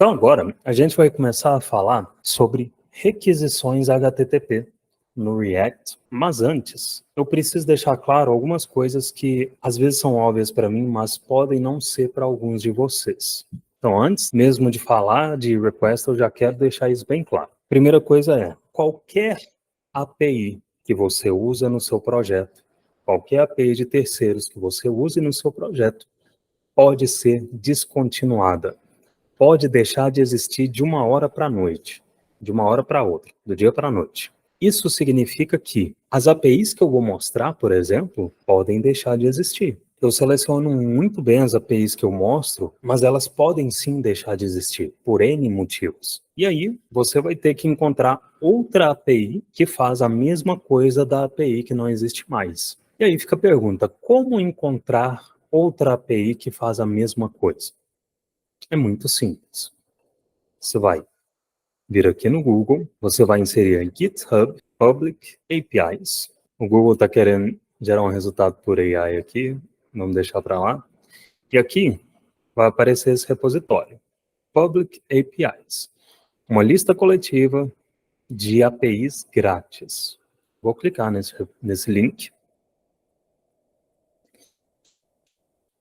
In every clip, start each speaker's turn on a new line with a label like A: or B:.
A: Então agora a gente vai começar a falar sobre requisições HTTP no React, mas antes eu preciso deixar claro algumas coisas que às vezes são óbvias para mim, mas podem não ser para alguns de vocês. Então antes mesmo de falar de request, eu já quero deixar isso bem claro. Primeira coisa é, qualquer API que você usa no seu projeto, qualquer API de terceiros que você use no seu projeto, pode ser descontinuada. Pode deixar de existir de uma hora para a noite, de uma hora para outra, do dia para a noite. Isso significa que as APIs que eu vou mostrar, por exemplo, podem deixar de existir. Eu seleciono muito bem as APIs que eu mostro, mas elas podem sim deixar de existir, por N motivos. E aí, você vai ter que encontrar outra API que faz a mesma coisa da API que não existe mais. E aí fica a pergunta, como encontrar outra API que faz a mesma coisa? É muito simples. Você vai vir aqui no Google, você vai inserir GitHub Public APIs. O Google está querendo gerar um resultado por AI aqui, vamos deixar para lá. E aqui vai aparecer esse repositório, Public APIs. Uma lista coletiva de APIs grátis. Vou clicar nesse link.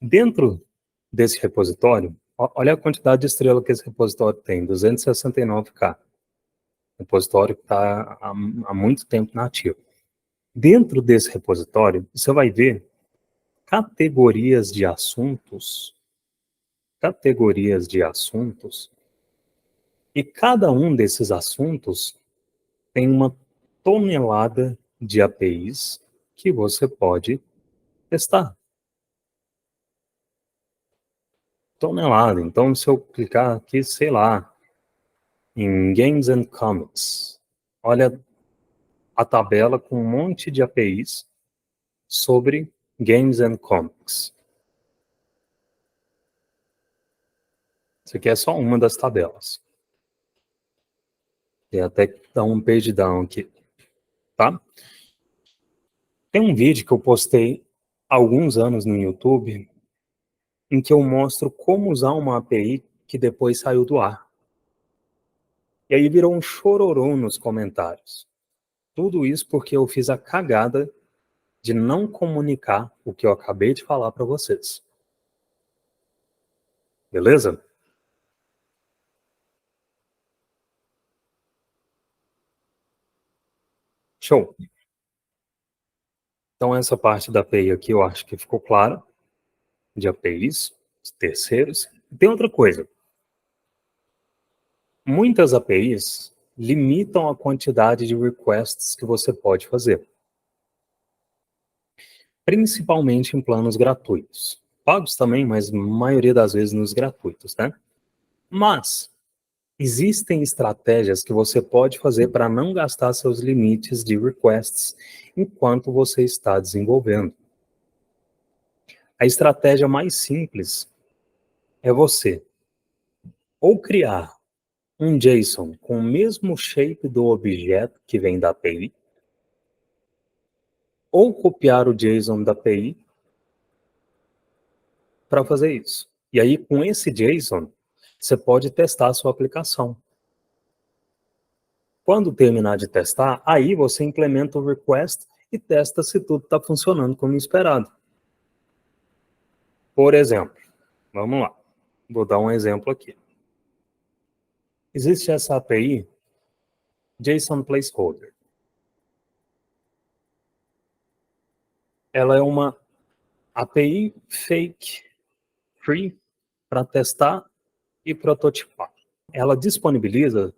A: Dentro desse repositório, olha a quantidade de estrelas que esse repositório tem, 269K. Repositório que está há muito tempo na ativa. Dentro desse repositório, você vai ver categorias de assuntos, e cada um desses assuntos tem uma tonelada de APIs que você pode testar. Tonelada. Então, se eu clicar aqui, sei lá, em Games and Comics, olha a tabela com um monte de APIs sobre Games and Comics. Isso aqui é só uma das tabelas. Tem até que dar um page down aqui, tá? Tem um vídeo que eu postei há alguns anos no YouTube em que eu mostro como usar uma API que depois saiu do ar. E aí virou um chororô nos comentários. Tudo isso porque eu fiz a cagada de não comunicar o que eu acabei de falar para vocês. Beleza? Show. Então essa parte da API aqui eu acho que ficou clara, de APIs, de terceiros. Tem outra coisa. Muitas APIs limitam a quantidade de requests que você pode fazer. Principalmente em planos gratuitos. Pagos também, mas a maioria das vezes nos gratuitos, né? Mas existem estratégias que você pode fazer para não gastar seus limites de requests enquanto você está desenvolvendo. A estratégia mais simples é você ou criar um JSON com o mesmo shape do objeto que vem da API, ou copiar o JSON da API para fazer isso. E aí, com esse JSON, você pode testar a sua aplicação. Quando terminar de testar, aí você implementa o request e testa se tudo está funcionando como esperado. Por exemplo, vamos lá. Vou dar um exemplo aqui. Existe essa API, JSON Placeholder. Ela é uma API fake, free, para testar e prototipar. Ela disponibiliza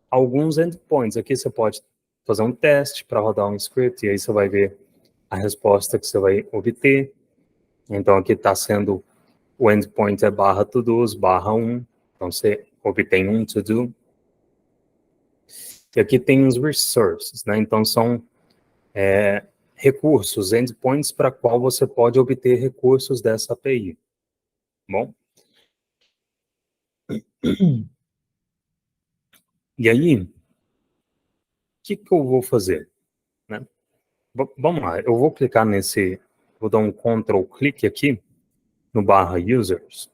A: alguns endpoints. Aqui você pode fazer um teste para rodar um script e aí você vai ver a resposta que você vai obter. Então aqui está sendo o endpoint é /todos, /1, então você obtém um to-do. E aqui tem os resources, né? Então são recursos, endpoints para qual você pode obter recursos dessa API. Bom? E aí, o que eu vou fazer? Né? Vamos lá, eu vou clicar vou dar um Ctrl clique aqui no /users.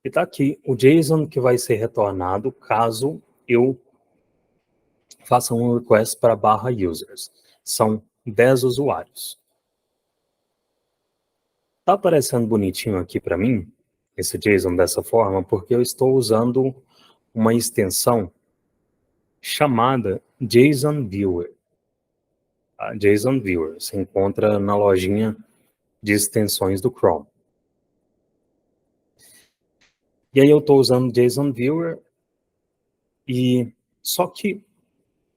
A: E tá aqui o JSON que vai ser retornado caso eu faça um request para /users. São 10 usuários. Tá aparecendo bonitinho aqui para mim, esse JSON dessa forma, porque eu estou usando uma extensão chamada JSON Viewer. A JSON Viewer se encontra na lojinha de extensões do Chrome. E aí eu estou usando JSON Viewer e só que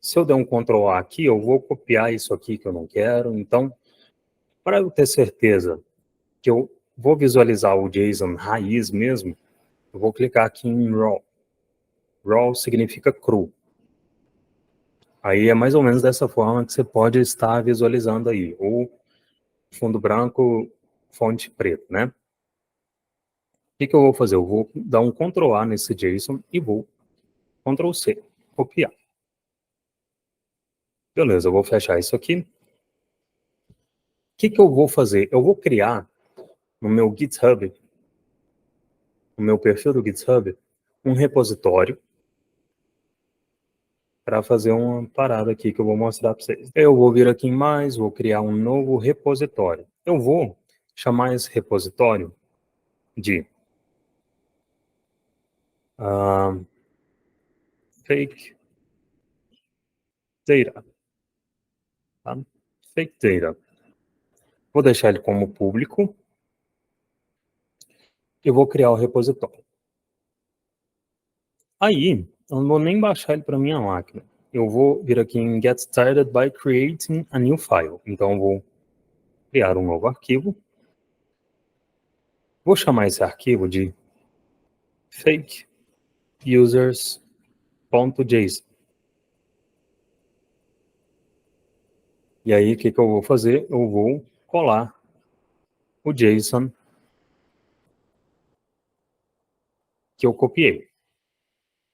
A: se eu der um Ctrl A aqui, eu vou copiar isso aqui que eu não quero. Então, para eu ter certeza que eu vou visualizar o JSON raiz mesmo, eu vou clicar aqui em RAW. RAW significa cru. Aí é mais ou menos dessa forma que você pode estar visualizando aí, ou fundo branco, fonte preta, né? O que eu vou fazer? Eu vou dar um Ctrl A nesse JSON e vou Ctrl C, copiar. Beleza, eu vou fechar isso aqui. O que eu vou fazer? Eu vou criar no meu GitHub, no meu perfil do GitHub, um repositório para fazer uma parada aqui que eu vou mostrar para vocês. Eu vou vir aqui em mais, vou criar um novo repositório. Eu vou chamar esse repositório de fake data. Tá? Fake data. Vou deixar ele como público e vou criar o repositório. Aí, eu não vou nem baixar ele para minha máquina. Eu vou vir aqui em Get Started by Creating a New File. Então, eu vou criar um novo arquivo. Vou chamar esse arquivo de fake users.json. E aí, o que eu vou fazer? Eu vou colar o JSON que eu copiei.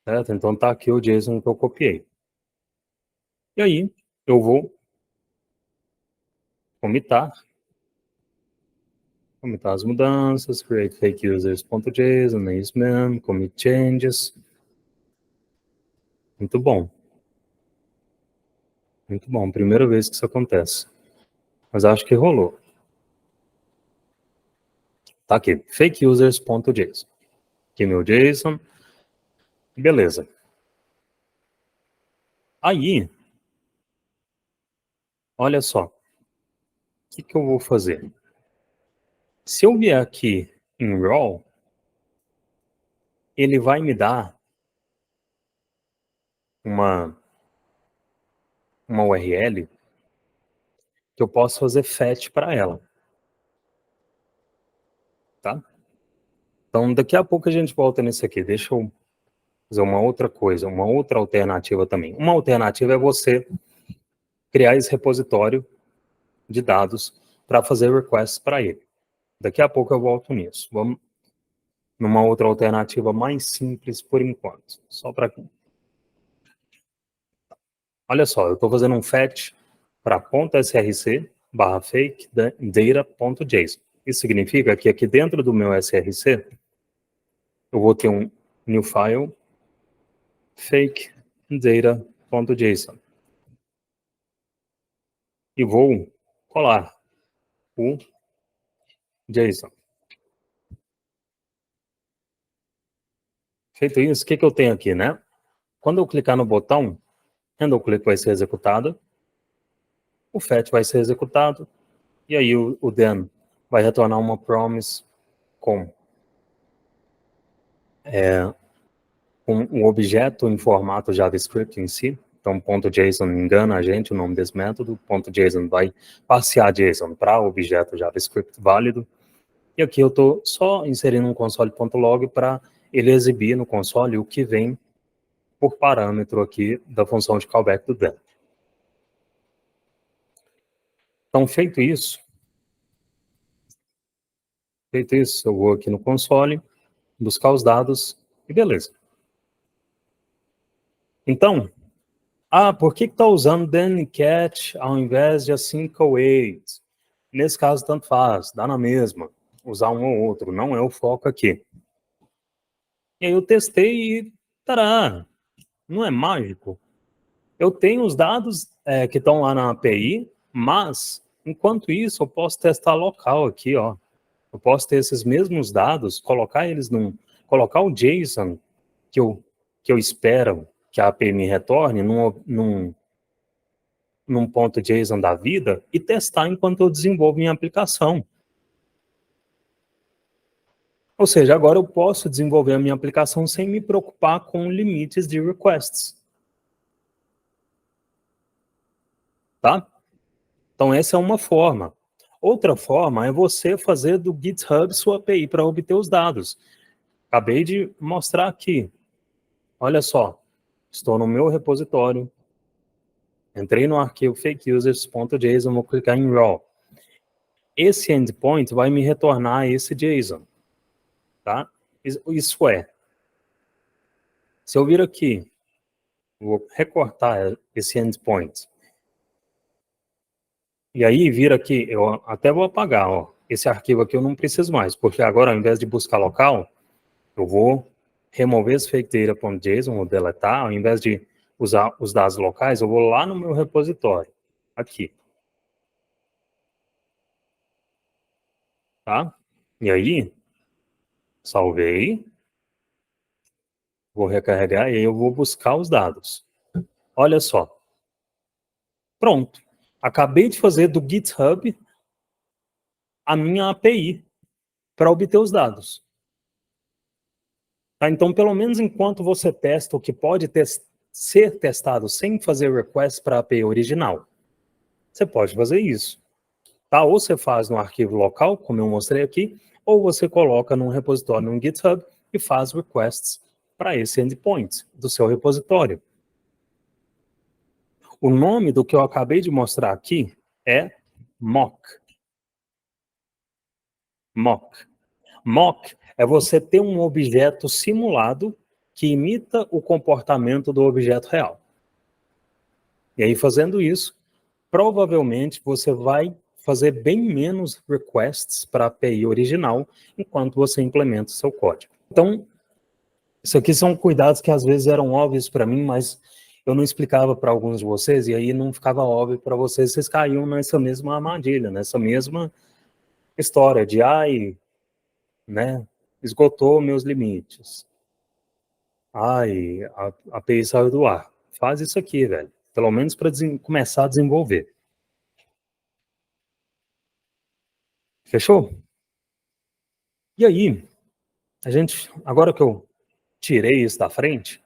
A: Certo? Então, tá aqui o JSON que eu copiei. E aí, eu vou commitar as mudanças, create fake users.json, é isso mesmo, commit changes. Muito bom. Muito bom, primeira vez que isso acontece. Mas acho que rolou. Tá aqui, fakeusers.json. Aqui meu JSON. Beleza. Aí, olha só. O que eu vou fazer? Se eu vier aqui em raw, ele vai me dar uma URL que eu posso fazer fetch para ela. Tá? Então, daqui a pouco a gente volta nesse aqui. Deixa eu fazer uma outra coisa, uma outra alternativa também. Uma alternativa é você criar esse repositório de dados para fazer requests para ele. Daqui a pouco eu volto nisso. Vamos numa outra alternativa mais simples por enquanto. Só para... Olha só, eu estou fazendo um fetch para .src /fake data.json. Isso significa que aqui dentro do meu src eu vou ter um new file fake data.json e vou colar o JSON. Feito isso, o que eu tenho aqui, né? Quando eu clicar no botão, handle click vai ser executado, o fetch vai ser executado, e aí o then vai retornar uma promise com um objeto em formato JavaScript em si. Então, .json engana a gente, o nome desse método. .json vai passear JSON para objeto JavaScript válido. E aqui eu estou só inserindo um console.log para ele exibir no console o que vem por parâmetro aqui da função de callback do then. Então, feito isso, eu vou aqui no console, buscar os dados e beleza. Então, por que está usando then catch ao invés de async await? Nesse caso, tanto faz, dá na mesma. Usar um ou outro, não é o foco aqui. E aí eu testei e, tará, não é mágico. Eu tenho os dados que estão lá na API, mas, enquanto isso, eu posso testar local aqui, ó. Eu posso ter esses mesmos dados, colocar o JSON que eu espero que a API me retorne num ponto JSON da vida e testar enquanto eu desenvolvo minha aplicação. Ou seja, agora eu posso desenvolver a minha aplicação sem me preocupar com limites de requests. Tá? Então, essa é uma forma. Outra forma é você fazer do GitHub sua API para obter os dados. Acabei de mostrar aqui. Olha só, estou no meu repositório, entrei no arquivo fakeusers.json, vou clicar em raw. Esse endpoint vai me retornar esse JSON, tá? Isso é, se eu vir aqui, vou recortar esse endpoint, e aí vir aqui, eu até vou apagar, ó, esse arquivo aqui eu não preciso mais, porque agora ao invés de buscar local, eu vou remover esse fakedata.json, vou deletar, ao invés de usar os dados locais, eu vou lá no meu repositório, aqui, tá? E aí, salvei, vou recarregar e aí eu vou buscar os dados. Olha só, pronto. Acabei de fazer do GitHub a minha API para obter os dados. Tá? Então, pelo menos enquanto você testa o que pode ser testado sem fazer request para a API original, você pode fazer isso. Tá? Ou você faz no arquivo local, como eu mostrei aqui, ou você coloca num repositório no GitHub e faz requests para esse endpoint do seu repositório. O nome do que eu acabei de mostrar aqui é mock. Mock. Mock é você ter um objeto simulado que imita o comportamento do objeto real. E aí, fazendo isso, provavelmente você vai fazer bem menos requests para a API original enquanto você implementa o seu código. Então, isso aqui são cuidados que às vezes eram óbvios para mim, mas eu não explicava para alguns de vocês, e aí não ficava óbvio para vocês, vocês caíam nessa mesma armadilha, nessa mesma história de, né, esgotou meus limites. A API saiu do ar. Faz isso aqui, velho. Pelo menos para começar a desenvolver. Fechou? E aí, agora que eu tirei isso da frente,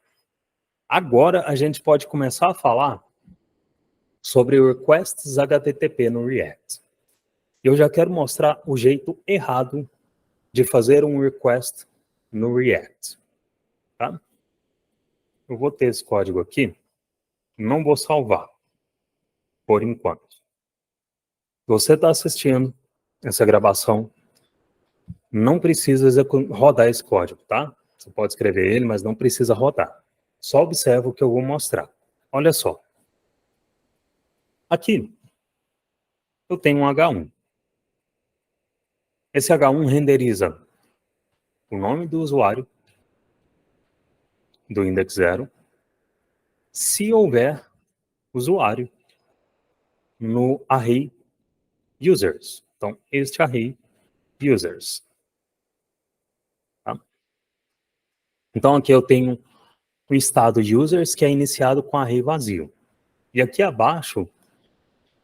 A: agora a gente pode começar a falar sobre requests HTTP no React. Eu já quero mostrar o jeito errado de fazer um request no React. Tá? Eu vou ter esse código aqui, não vou salvar, por enquanto. Você está assistindo essa gravação, não precisa rodar esse código, tá? Você pode escrever ele, mas não precisa rodar. Só observa o que eu vou mostrar. Olha só. Aqui, eu tenho um H1. Esse H1 renderiza o nome do usuário, do index 0, se houver usuário no array users. Então, este array users. Tá? Então, aqui eu tenho o estado users que é iniciado com array vazio. E aqui abaixo,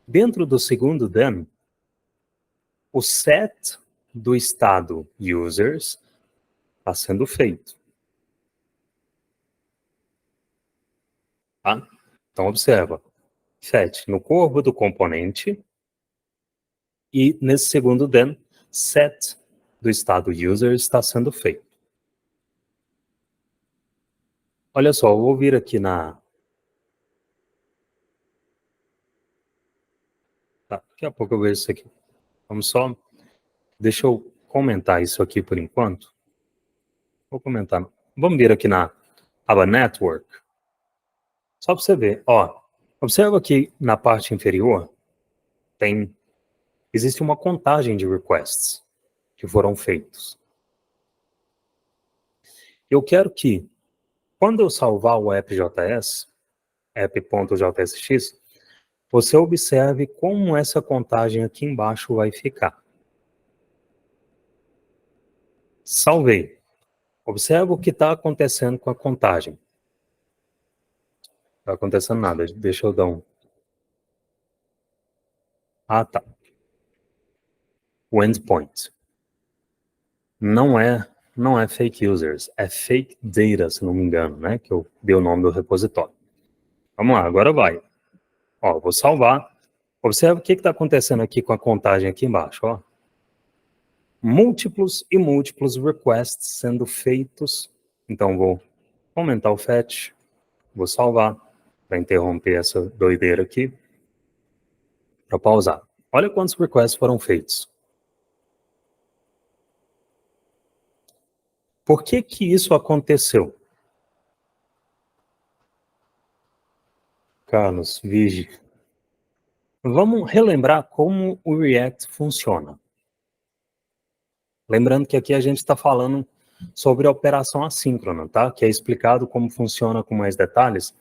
A: dentro do segundo then, o set do estado users está sendo feito. Tá? Então, observa. Set no corpo do componente e, nesse segundo then, set do estado users está sendo feito. Olha só, eu vou vir aqui na... Tá, daqui a pouco eu vejo isso aqui. Vamos só... Deixa eu comentar isso aqui por enquanto. Vou comentar. Vamos vir aqui na aba Network. Só para você ver. Ó, observa que na parte inferior existe uma contagem de requests que foram feitos. Eu quero que, quando eu salvar o app.js, app.jsx, você observe como essa contagem aqui embaixo vai ficar. Salvei. Observa o que está acontecendo com a contagem. Não está acontecendo nada. Deixa eu dar um... Ah, tá. O endpoint. Não é fake users, é fake data, se não me engano, né? Que eu dei o nome do repositório. Vamos lá, agora vai. Ó, vou salvar. Observa o que está acontecendo aqui com a contagem aqui embaixo, ó. Múltiplos e múltiplos requests sendo feitos. Então, vou aumentar o fetch, vou salvar, para interromper essa doideira aqui, para pausar. Olha quantos requests foram feitos. Por que que isso aconteceu? Carlos, vige. Vamos relembrar como o React funciona. Lembrando que aqui a gente está falando sobre a operação assíncrona, tá? Que é explicado como funciona com mais detalhes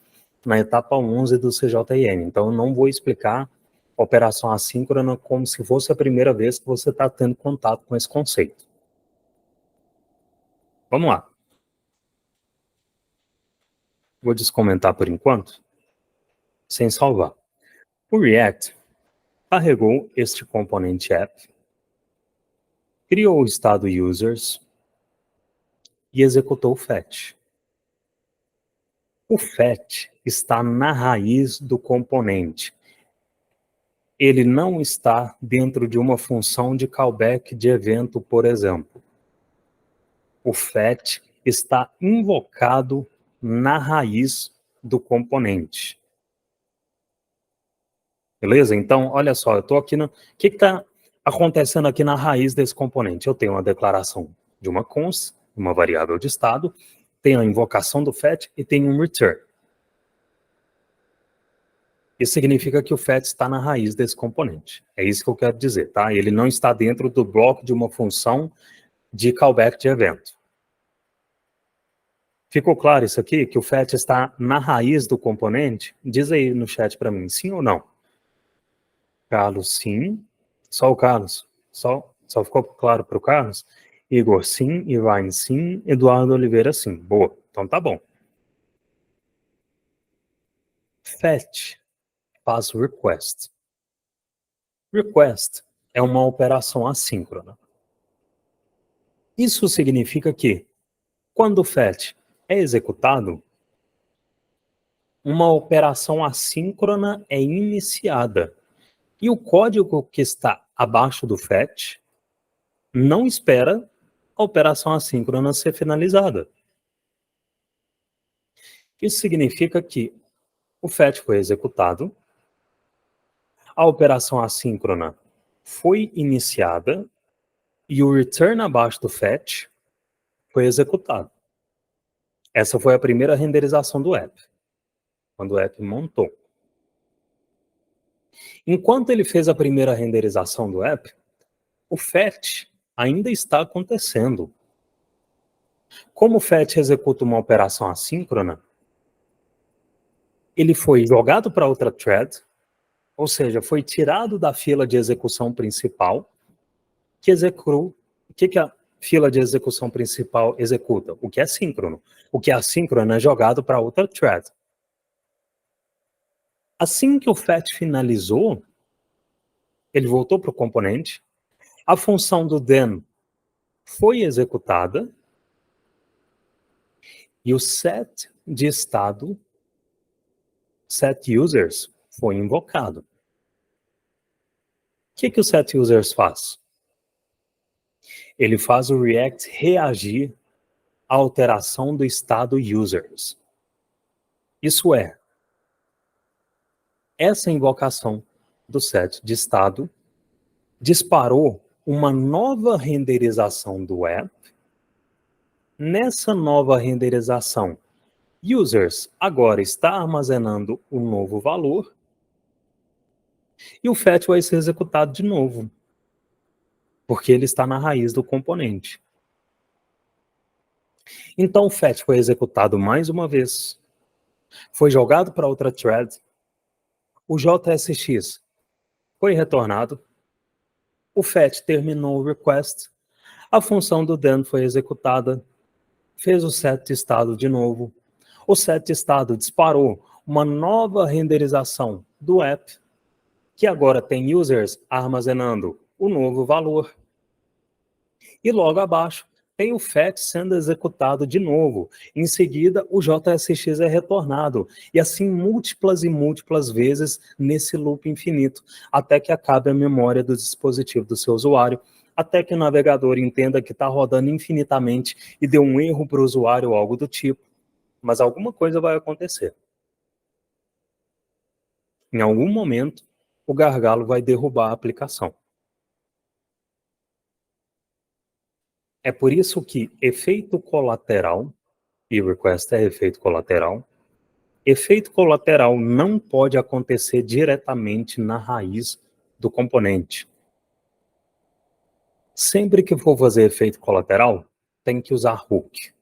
A: na etapa 11 do CJIN. Então, eu não vou explicar a operação assíncrona como se fosse a primeira vez que você está tendo contato com esse conceito. Vamos lá. Vou descomentar por enquanto, sem salvar. O React carregou este componente app, criou o estado users e executou o fetch. O fetch está na raiz do componente. Ele não está dentro de uma função de callback de evento, por exemplo. O fetch está invocado na raiz do componente. Beleza? Então, olha só, eu estou aqui no... O que está acontecendo aqui na raiz desse componente? Eu tenho uma declaração de uma const, uma variável de estado, tenho a invocação do fetch e tenho um return. Isso significa que o fetch está na raiz desse componente. É isso que eu quero dizer, tá? Ele não está dentro do bloco de uma função de callback de evento. Ficou claro isso aqui? Que o fetch está na raiz do componente? Diz aí no chat para mim, sim ou não? Carlos, sim. Só o Carlos? Só ficou claro para o Carlos? Igor, sim. Irvine, sim. Eduardo Oliveira, sim. Boa. Então tá bom. Fetch faz request. Request é uma operação assíncrona. Isso significa que, quando o fetch é executado, uma operação assíncrona é iniciada. E o código que está abaixo do fetch não espera a operação assíncrona ser finalizada. Isso significa que o fetch foi executado, a operação assíncrona foi iniciada e o return abaixo do fetch foi executado. Essa foi a primeira renderização do app, quando o app montou. Enquanto ele fez a primeira renderização do app, o fetch ainda está acontecendo. Como o fetch executa uma operação assíncrona, ele foi jogado para outra thread, ou seja, foi tirado da fila de execução principal, que executou. O que a fila de execução principal executa? O que é síncrono. O que é assíncrono é jogado para outra thread. Assim que o fetch finalizou, ele voltou para o componente, a função do then foi executada e o set de estado, set users, foi invocado. O que o set users faz? Ele faz o React reagir à alteração do estado users. Isso é, essa invocação do set de estado disparou uma nova renderização do app. Nessa nova renderização, users agora está armazenando um novo valor e o fetch vai ser executado de novo, porque ele está na raiz do componente. Então o fetch foi executado mais uma vez, foi jogado para outra thread, o JSX foi retornado, o fetch terminou o request, a função do then foi executada, fez o set de estado de novo, o set de estado disparou uma nova renderização do app, que agora tem users armazenando o novo valor. E logo abaixo tem o fetch sendo executado de novo. Em seguida, o JSX é retornado. E assim múltiplas e múltiplas vezes nesse loop infinito, até que acabe a memória do dispositivo do seu usuário, até que o navegador entenda que está rodando infinitamente e deu um erro para o usuário ou algo do tipo. Mas alguma coisa vai acontecer. Em algum momento, o gargalo vai derrubar a aplicação. É por isso que efeito colateral, e request é efeito colateral não pode acontecer diretamente na raiz do componente. Sempre que for fazer efeito colateral, tem que usar hook.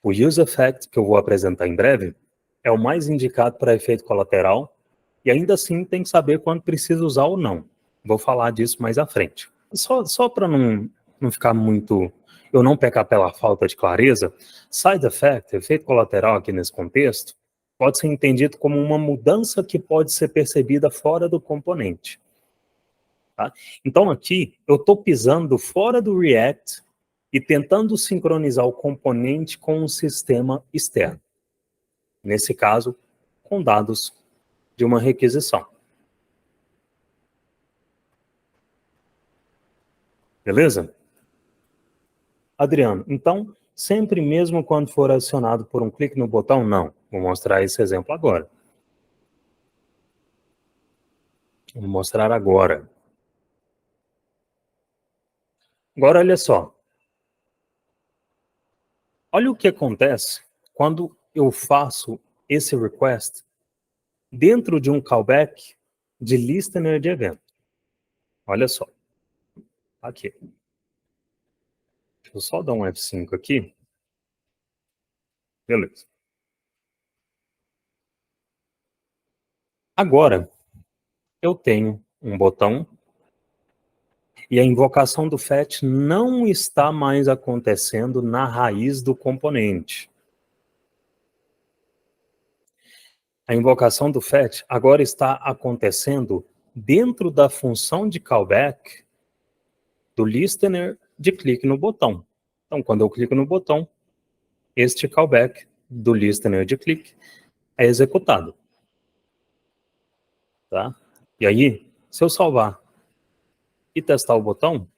A: O use effect, que eu vou apresentar em breve, é o mais indicado para efeito colateral, e ainda assim tem que saber quando precisa usar ou não. Vou falar disso mais à frente. Só para não ficar muito... eu não pecar pela falta de clareza, side effect, efeito colateral aqui nesse contexto, pode ser entendido como uma mudança que pode ser percebida fora do componente. Tá? Então aqui eu estou pisando fora do React e tentando sincronizar o componente com um sistema externo. Nesse caso, com dados de uma requisição. Beleza? Adriano, então, sempre mesmo quando for acionado por um clique no botão? Não. Vou mostrar esse exemplo agora. Vou mostrar agora. Agora, olha só. Olha o que acontece quando eu faço esse request dentro de um callback de listener de evento. Olha só. Aqui. Deixa eu só dar um F5 aqui. Beleza. Agora, eu tenho um botão e a invocação do fetch não está mais acontecendo na raiz do componente. A invocação do fetch agora está acontecendo dentro da função de callback do listener de clique no botão. Então, quando eu clico no botão, este callback do listener de clique é executado. Tá? E aí, se eu salvar e testar o botão,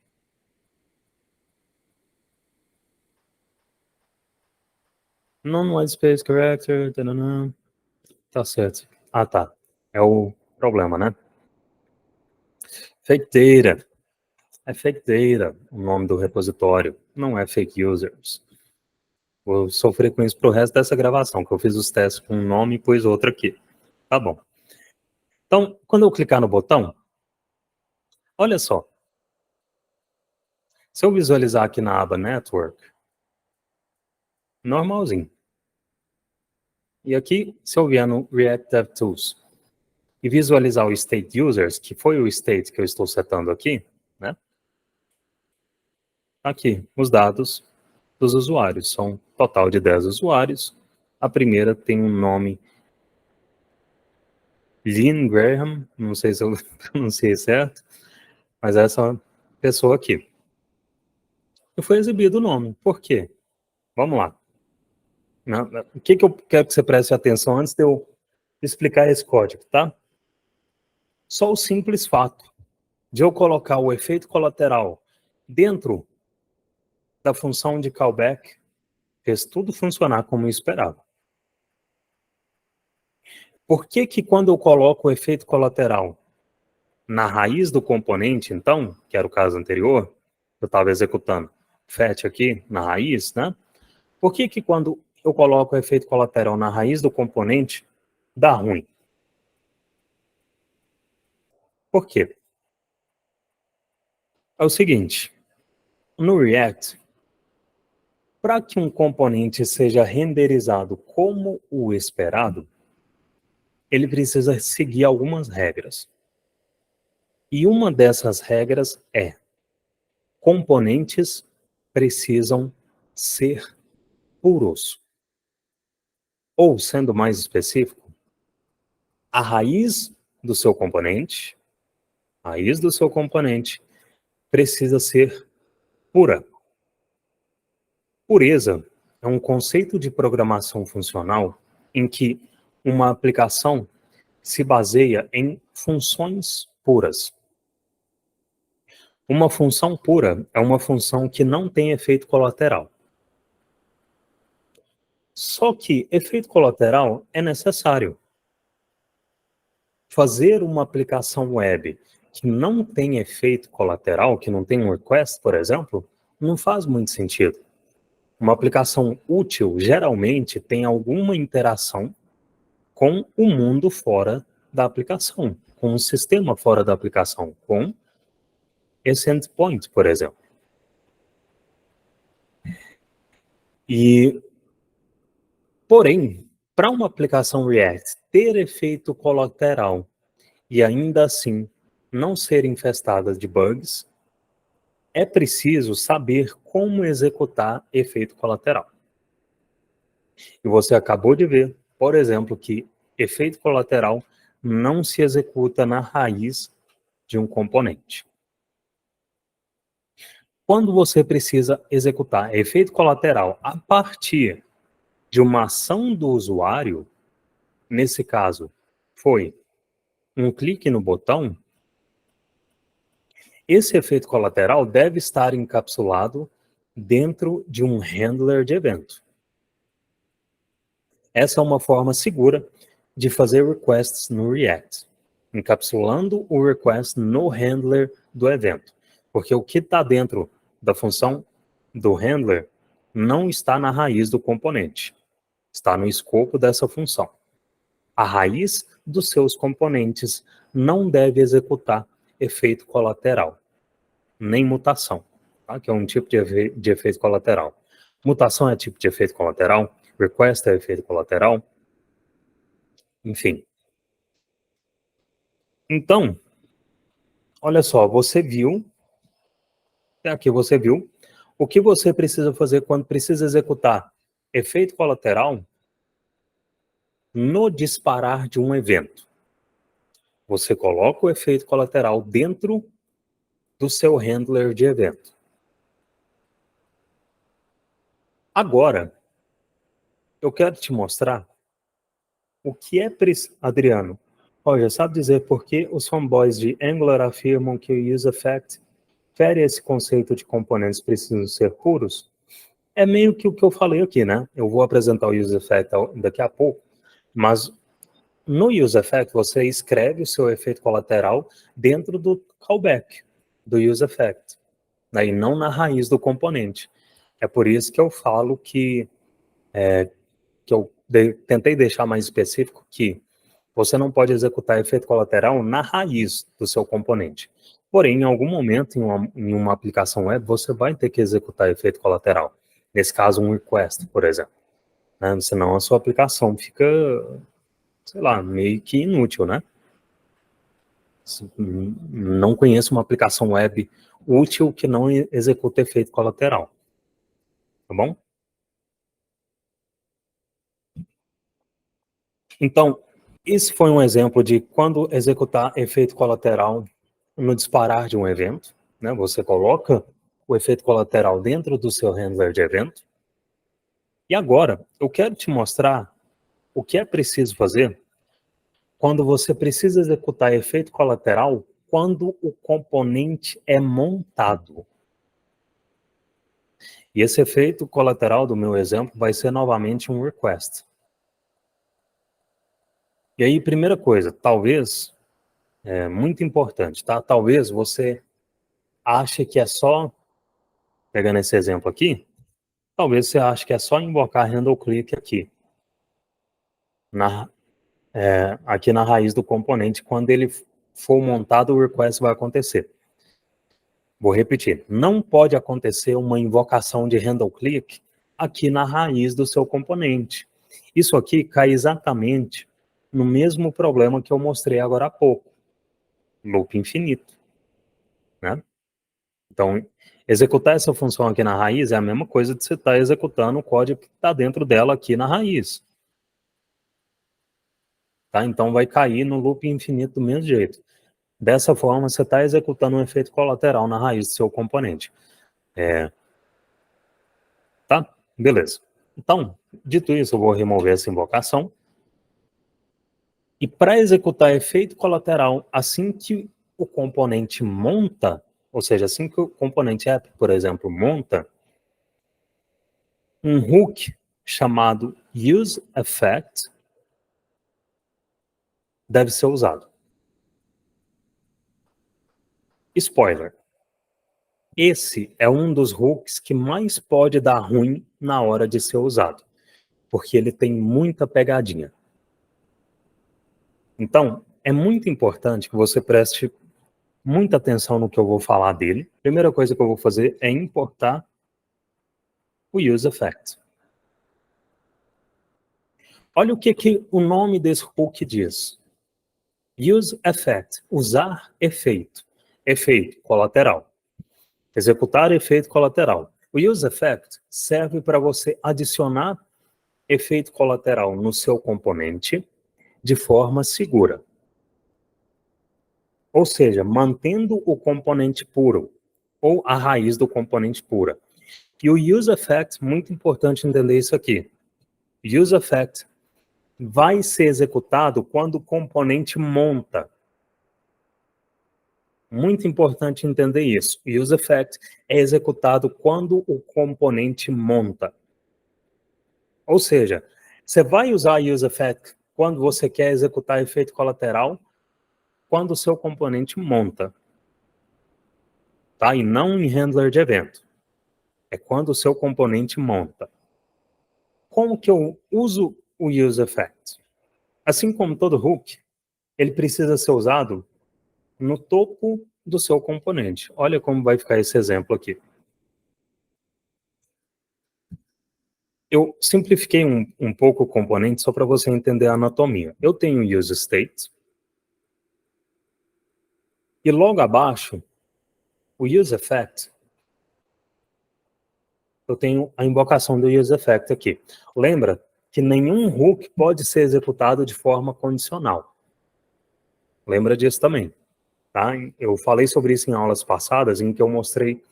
A: non-white space character, tanana, tá certo. Ah, tá. É o problema, né? Fake data. É fake data o nome do repositório, não é fake users. Vou sofrer com isso pro resto dessa gravação, que eu fiz os testes com um nome e pus outro aqui. Tá bom. Então, quando eu clicar no botão, olha só. Se eu visualizar aqui na aba Network, normalzinho. E aqui, se eu vier no React DevTools e visualizar o State Users, que foi o state que eu estou setando aqui, né? Aqui, os dados dos usuários. São um total de 10 usuários. A primeira tem um nome Lynn Graham, não sei se eu pronunciei certo, mas essa pessoa aqui. E foi exibido o nome. Por quê? Vamos lá. O que eu quero que você preste atenção antes de eu explicar esse código, tá? Só o simples fato de eu colocar o efeito colateral dentro da função de callback fez tudo funcionar como eu esperava. Por que que quando eu coloco o efeito colateral na raiz do componente, então, que era o caso anterior, eu estava executando fetch aqui na raiz, né? Por que que quando eu coloco o efeito colateral na raiz do componente, dá ruim? Por quê? É o seguinte, no React, para que um componente seja renderizado como o esperado, ele precisa seguir algumas regras. E uma dessas regras é: componentes precisam ser puros. Ou, sendo mais específico, a raiz do seu componente precisa ser pura. Pureza é um conceito de programação funcional em que uma aplicação se baseia em funções puras. Uma função pura é uma função que não tem efeito colateral. Só que efeito colateral é necessário. Fazer uma aplicação web que não tem efeito colateral, que não tem um request, por exemplo, não faz muito sentido. Uma aplicação útil geralmente tem alguma interação com o mundo fora da aplicação, com o sistema fora da aplicação, com esse endpoint, por exemplo. Porém, para uma aplicação React ter efeito colateral e ainda assim não ser infestada de bugs, é preciso saber como executar efeito colateral. E você acabou de ver, por exemplo, que efeito colateral não se executa na raiz de um componente. Quando você precisa executar efeito colateral a partir de uma ação do usuário, nesse caso, foi um clique no botão, esse efeito colateral deve estar encapsulado dentro de um handler de evento. Essa é uma forma segura de fazer requests no React, encapsulando o request no handler do evento. Porque o que está dentro da função do handler não está na raiz do componente, está no escopo dessa função. A raiz dos seus componentes não deve executar efeito colateral, nem mutação, tá? Que é um tipo de efeito colateral. Mutação é tipo de efeito colateral, request é efeito colateral, enfim. Então, olha só, aqui você viu, o que você precisa fazer quando precisa executar efeito colateral no disparar de um evento. Você coloca o efeito colateral dentro do seu handler de evento. Agora, eu quero te mostrar o que é preciso. Adriano, Roger, sabe dizer por que os fanboys de Angular afirmam que o useEffect fere esse conceito de componentes precisam ser puros? É meio que o que eu falei aqui, né? Eu vou apresentar o useEffect daqui a pouco, mas no useEffect você escreve o seu efeito colateral dentro do callback do useEffect, né? E não na raiz do componente. É por isso que eu falo que eu tentei deixar mais específico que você não pode executar efeito colateral na raiz do seu componente. Porém, em algum momento, em uma aplicação web, você vai ter que executar efeito colateral. Nesse caso, um request, por exemplo. Né? Senão a sua aplicação fica, sei lá, meio que inútil, né? Não conheço uma aplicação web útil que não executa efeito colateral. Tá bom? Então, esse foi um exemplo de quando executar efeito colateral no disparar de um evento, né? Você coloca o efeito colateral dentro do seu handler de evento. E agora, eu quero te mostrar o que é preciso fazer quando você precisa executar efeito colateral quando o componente é montado. E esse efeito colateral do meu exemplo vai ser novamente um request. E aí, primeira coisa, talvez, é muito importante, tá? Talvez você ache que é só, pegando esse exemplo aqui, talvez você ache que é só invocar handle click aqui, aqui na raiz do componente. Quando ele for montado, o request vai acontecer. Vou repetir, não pode acontecer uma invocação de handle click aqui na raiz do seu componente. Isso aqui cai exatamente no mesmo problema que eu mostrei agora há pouco, loop infinito, né? Então, executar essa função aqui na raiz é a mesma coisa de você estar executando o código que está dentro dela aqui na raiz. Tá? Então, vai cair no loop infinito do mesmo jeito. Dessa forma, você está executando um efeito colateral na raiz do seu componente. Tá? Beleza. Então, dito isso, eu vou remover essa invocação. E para executar efeito colateral, assim que o componente monta, ou seja, assim que o componente app, por exemplo, monta, um hook chamado useEffect deve ser usado. Spoiler. Esse é um dos hooks que mais pode dar ruim na hora de ser usado, porque ele tem muita pegadinha. Então, é muito importante que você preste muita atenção no que eu vou falar dele. Primeira coisa que eu vou fazer é importar o useEffect. Olha o que o nome desse hook diz. useEffect, usar efeito. Efeito colateral. Executar efeito colateral. O useEffect serve para você adicionar efeito colateral no seu componente de forma segura. Ou seja, mantendo o componente puro, ou a raiz do componente pura. E o useEffect, muito importante entender isso aqui. useEffect vai ser executado quando o componente monta. Muito importante entender isso. useEffect é executado quando o componente monta. Ou seja, você vai usar useEffect quando você quer executar efeito colateral, quando o seu componente monta. Tá? E não em handler de evento. É quando o seu componente monta. Como que eu uso o useEffect? Assim como todo hook, ele precisa ser usado no topo do seu componente. Olha como vai ficar esse exemplo aqui. Eu simplifiquei um pouco o componente só para você entender a anatomia. Eu tenho o useState e logo abaixo, o useEffect, eu tenho a invocação do useEffect aqui. Lembra que nenhum hook pode ser executado de forma condicional. Lembra disso também. Tá? Eu falei sobre isso em aulas passadas, em que eu mostrei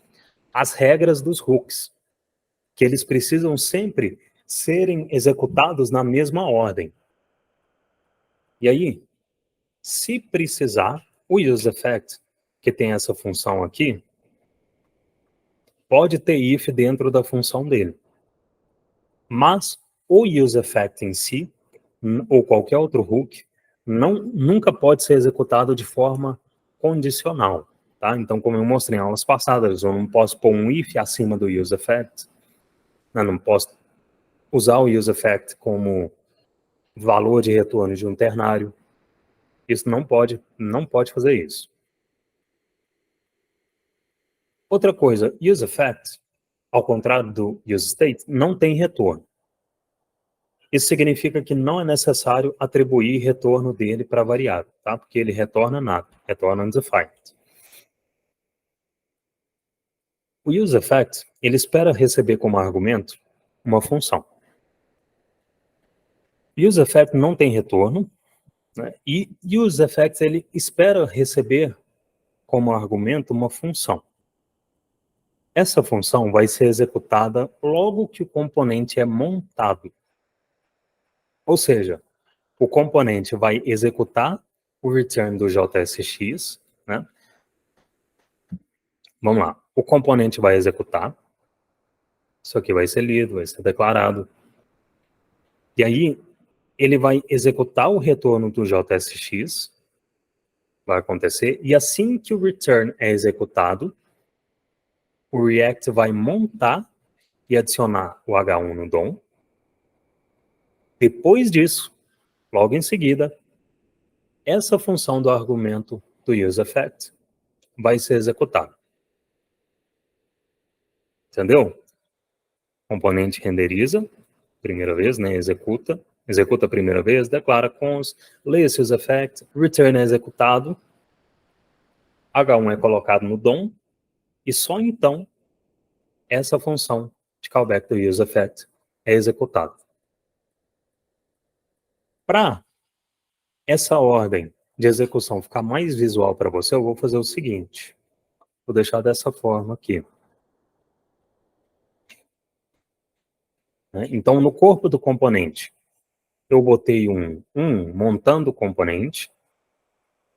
A: as regras dos hooks, que eles precisam sempre serem executados na mesma ordem. E aí, se precisar, o useEffect, que tem essa função aqui, pode ter if dentro da função dele. Mas o useEffect em si, ou qualquer outro hook, nunca pode ser executado de forma condicional. Tá? Então, como eu mostrei em aulas passadas, eu não posso pôr um if acima do useEffect, eu não posso usar o useEffect como valor de retorno de um ternário. Isso não pode fazer isso. Outra coisa, useEffect, ao contrário do useState, não tem retorno. Isso significa que não é necessário atribuir retorno dele para a variável, tá? Porque ele retorna nada, retorna undefined. O useEffect, ele espera receber como argumento uma função. useEffect não tem retorno, né? E useEffect, ele espera receber como argumento uma função. Essa função vai ser executada logo que o componente é montado. Ou seja, o componente vai executar o return do JSX, né? Vamos lá. O componente vai executar. Isso aqui vai ser lido, vai ser declarado. E aí, ele vai executar o retorno do JSX. Vai acontecer. E assim que o return é executado, o React vai montar e adicionar o H1 no DOM. Depois disso, logo em seguida, essa função do argumento do useEffect vai ser executada. Entendeu? componente renderiza, primeira vez, né, executa a primeira vez, declara cons, lê seus effect, return é executado, H1 é colocado no DOM, e só então essa função de callback do useEffect é executada. Para essa ordem de execução ficar mais visual para você, eu vou fazer o seguinte. Vou deixar dessa forma aqui. Então, no corpo do componente, eu botei um montando o componente.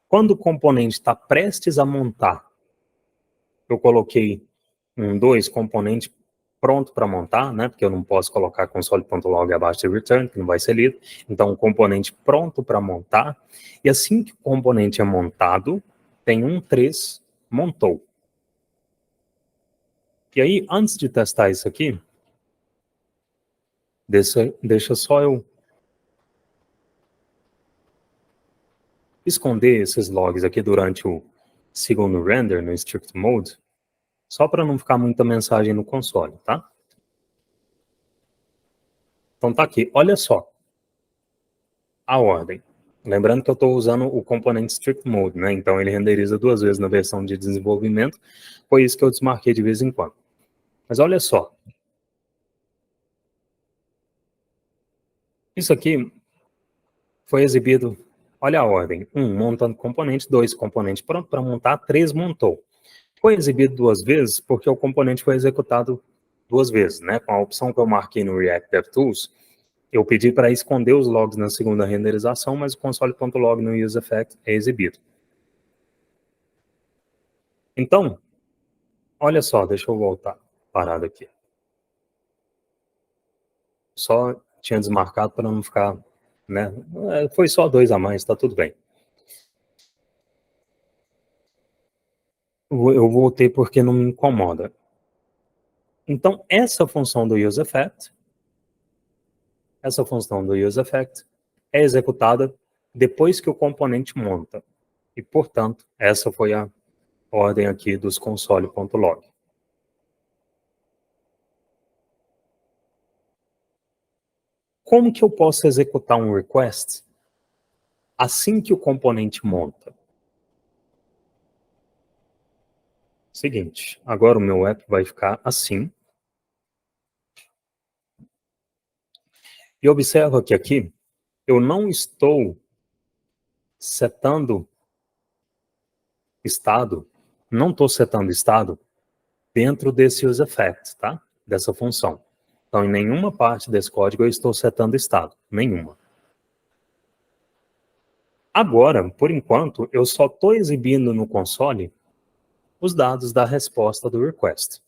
A: Quando o componente está prestes a montar, eu coloquei um 2 componente pronto para montar, né? Porque eu não posso colocar console.log abaixo de return, que não vai ser lido. Então, o componente pronto para montar. E assim que o componente é montado, tem um 3 montou. E aí, antes de testar isso aqui, deixa só eu esconder esses logs aqui durante o segundo render no strict mode, só para não ficar muita mensagem no console, tá? Então tá aqui, olha só a ordem. Lembrando que eu estou usando o componente strict mode, né? Então ele renderiza 2 vezes na versão de desenvolvimento, foi isso que eu desmarquei de vez em quando. Mas olha só. Isso aqui foi exibido, olha a ordem, 1 montando componente, 2 componente pronto para montar, 3 montou. Foi exibido 2 vezes porque o componente foi executado 2 vezes, né? Com a opção que eu marquei no React DevTools, eu pedi para esconder os logs na segunda renderização, mas o console.log no useEffect é exibido. Então, olha só, deixa eu voltar parado aqui. Só tinha desmarcado para não ficar, né? Foi só 2 a mais, tá tudo bem. Eu voltei porque não me incomoda. Então, essa função do useEffect é executada depois que o componente monta. E, portanto, essa foi a ordem aqui dos console.log. Como que eu posso executar um request assim que o componente monta? Seguinte, agora o meu app vai ficar assim. E observa que aqui eu não estou setando estado, não estou setando estado dentro desse useEffect, tá? Dessa função. Então, em nenhuma parte desse código eu estou setando estado, nenhuma. Agora, por enquanto, eu só estou exibindo no console os dados da resposta do request.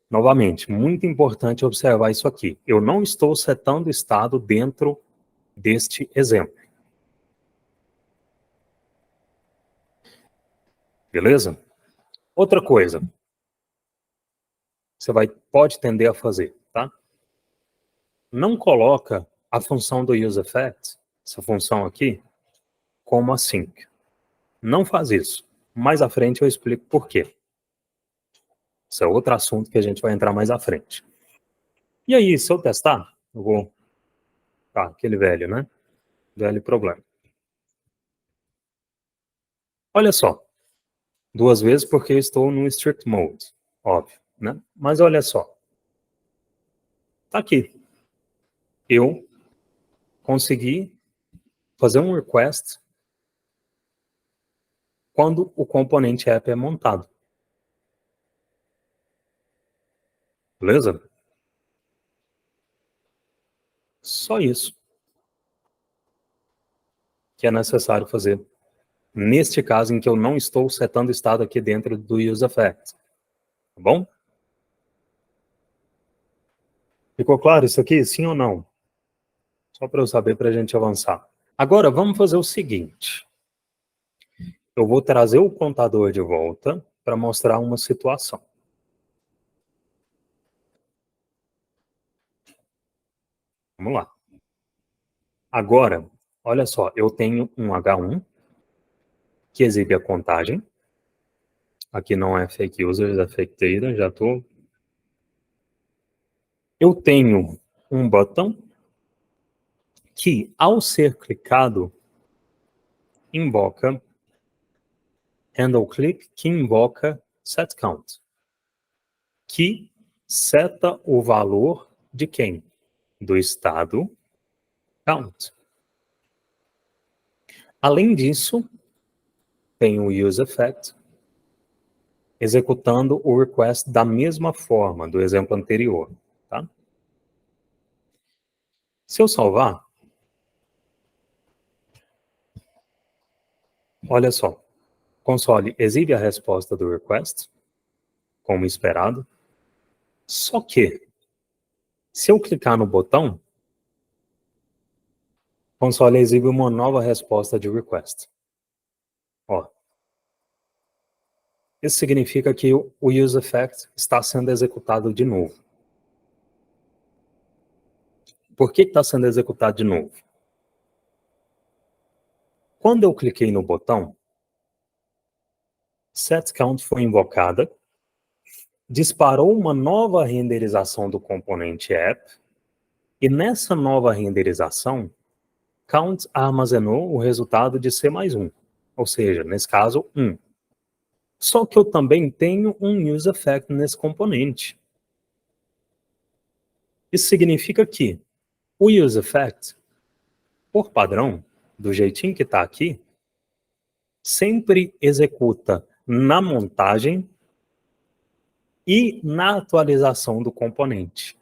A: Novamente, muito importante observar isso aqui. Eu não estou setando estado dentro deste exemplo. Beleza? Outra coisa, você pode tender a fazer, tá? Não coloca a função do useEffect, essa função aqui, como async. Não faz isso. Mais à frente eu explico por quê. Esse é outro assunto que a gente vai entrar mais à frente. E aí, se eu testar, eu vou... Tá, aquele velho, né? Velho problema. Olha só. 2 vezes porque eu estou no strict mode. Óbvio, né? Mas olha só. Tá aqui. Eu consegui fazer um request quando o componente app é montado. Beleza? Só isso que é necessário fazer. Neste caso em que eu não estou setando estado aqui dentro do useEffect. Tá bom? Ficou claro isso aqui? Sim ou não? Só para eu saber para a gente avançar. Agora, vamos fazer o seguinte. Eu vou trazer o contador de volta para mostrar uma situação. Vamos lá. Agora, olha só, eu tenho um H1 que exibe a contagem. Aqui não é fake users, é fake data, já estou Eu tenho um botão que, ao ser clicado, invoca handle click, que invoca setCount, que seta o valor de quem? Do estado count. Além disso, tem o useEffect executando o request da mesma forma do exemplo anterior. Tá? Se eu salvar, olha só, console exibe a resposta do request, como esperado, só que, se eu clicar no botão, console exibe uma nova resposta de request. Ó, isso significa que o useEffect está sendo executado de novo. Por que está sendo executado de novo? Quando eu cliquei no botão, setCount foi invocada, disparou uma nova renderização do componente app, e nessa nova renderização, count armazenou o resultado de C mais 1, ou seja, nesse caso, 1. Só que eu também tenho um useEffect nesse componente. Isso significa que o useEffect, por padrão, do jeitinho que está aqui, sempre executa na montagem e na atualização do componente.